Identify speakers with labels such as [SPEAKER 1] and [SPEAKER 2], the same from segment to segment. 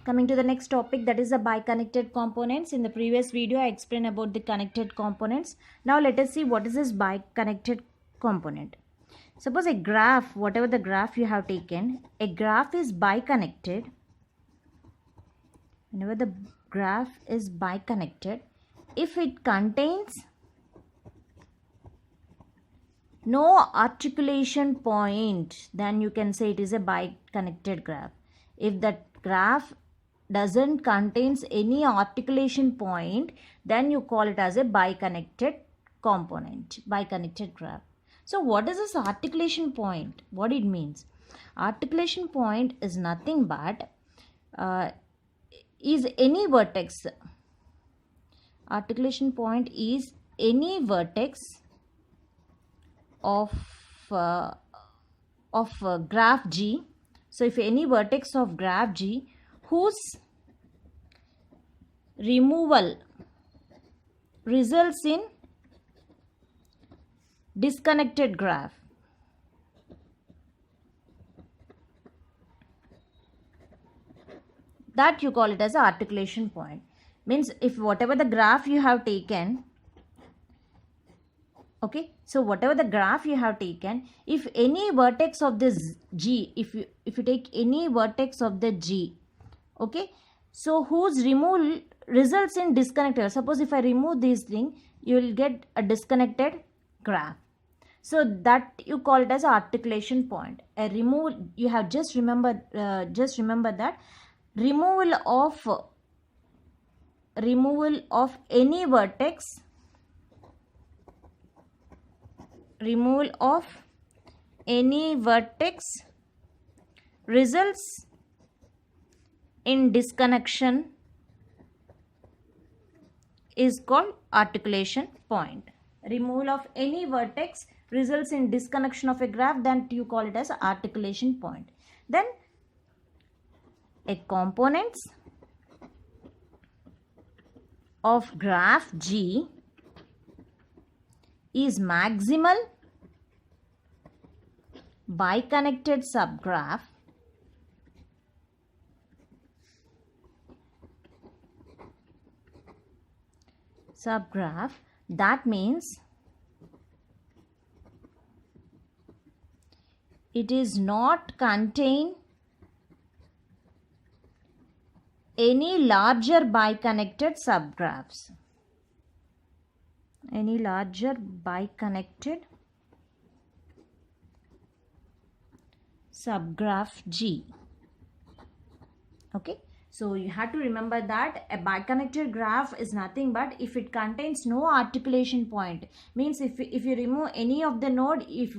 [SPEAKER 1] Coming to the next topic, that is the bi-connected components. In the previous video, I explained about the connected components. Now let us see what is this bi-connected component. Suppose a graph, whatever the graph you have taken, a graph is bi-connected. Whenever the graph is bi-connected, if it contains no articulation point, then you can say it is a bi-connected graph. If that graph doesn't contains any articulation point, then you call it as a bi-connected component, bi-connected graph. So what is this articulation point? What it means? Articulation point is nothing but is any vertex. Articulation point is any vertex of graph G. So if any vertex of graph G whose removal results in disconnected graph, that you call it as an articulation point. Means if whatever the graph you have taken, okay, so whatever the graph you have taken, if any vertex of this G, if you take any vertex of the G, okay, so whose removal results in disconnected. Suppose if I remove this thing, you will get a disconnected graph. So that you call it as articulation point. A removal, you have just remember that removal of any vertex, removal of any vertex results in disconnection is called articulation point. Removal of any vertex results in disconnection of a graph, then you call it as articulation point. Then a components of graph G is maximal bi-connected subgraph that means it is not contain any larger bi-connected subgraphs. Any larger bi-connected subgraph G. Okay, so you have to remember that a bi-connected graph is nothing but if it contains no articulation point. Means if you remove any of the node, if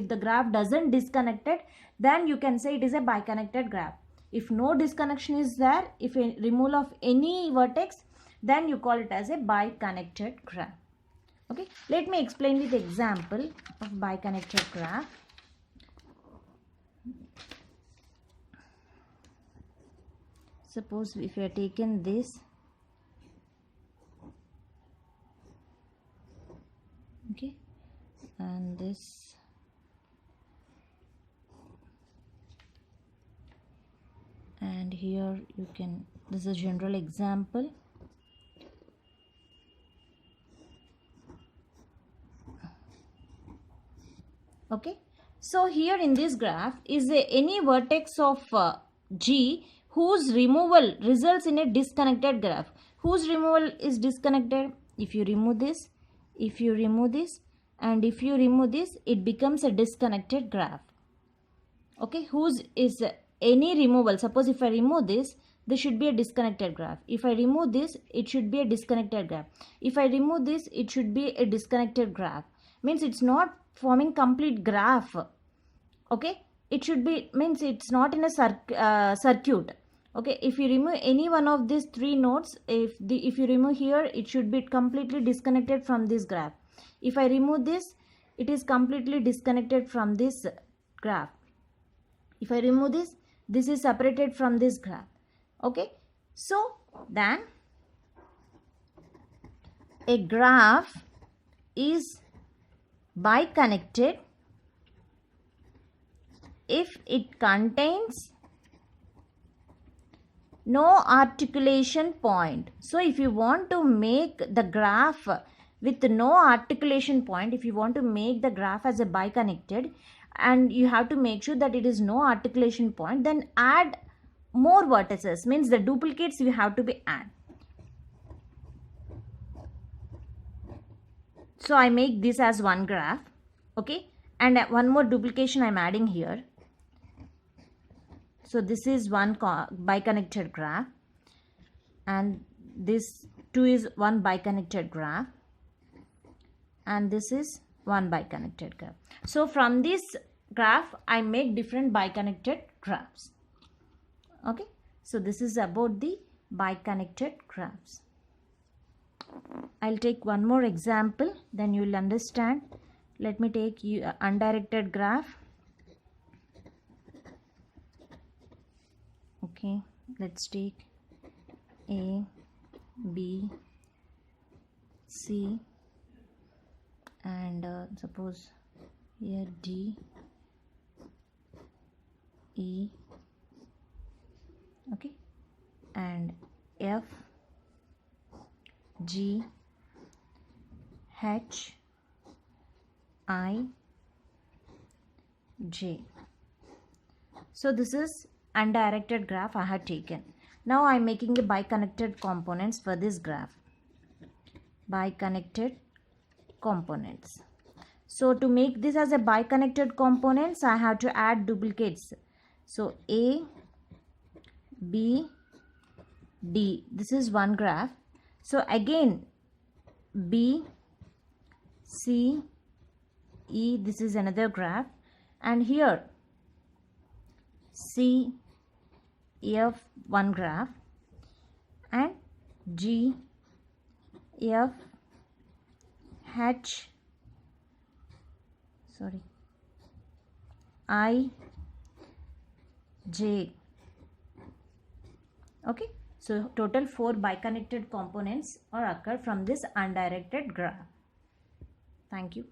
[SPEAKER 1] the graph doesn't disconnected, then you can say it is a bi-connected graph. If no disconnection is there, if a removal of any vertex, then you call it as a bi-connected graph. Okay, let me explain with example of bi-connected graph. Suppose if you are taken this, okay, and this, and here you can, this is a general example. Okay, so here in this graph is any vertex of G whose removal results in a disconnected graph. Whose removal is disconnected? If you remove this, if you remove this, and if you remove this, it becomes a disconnected graph. Okay, whose is any removal. Suppose if I remove this should be a disconnected graph. If I remove this, it should be a disconnected graph. If I remove this, it should be a disconnected graph. Means it's not forming complete graph. Okay, it should be, means it's not in a circuit. Okay, if you remove any one of these three nodes, if you remove here, it should be completely disconnected from this graph. If I remove this, it is completely disconnected from this graph. If I remove this is separated from this graph. Okay, so then a graph is bi-connected if it contains no articulation point. So if you want to make the graph with no articulation point, if you want to make the graph as a biconnected and you have to make sure that it is no articulation point, then add more vertices, means the duplicates you have to be add. So I make this as one graph, okay, and one more duplication I'm adding here. So this is one biconnected graph, and this 2 is one biconnected graph, and this is one biconnected graph. So from this graph I make different biconnected graphs. Okay, so this is about the biconnected graphs. I'll take one more example, then you will understand. Let me take undirected graph. Okay, let's take A, B, C, and suppose here D, E, okay, and F, G, H, I, J. So this is undirected graph I have taken. Now I am making a biconnected components for this graph. Biconnected components. So to make this as a biconnected components, I have to add duplicates. So A, B, D. This is one graph. So again B, C, E. This is another graph, and here C, F, one graph, and G, F, H, I, J. Okay, so total 4 biconnected components occur from this undirected graph. Thank you.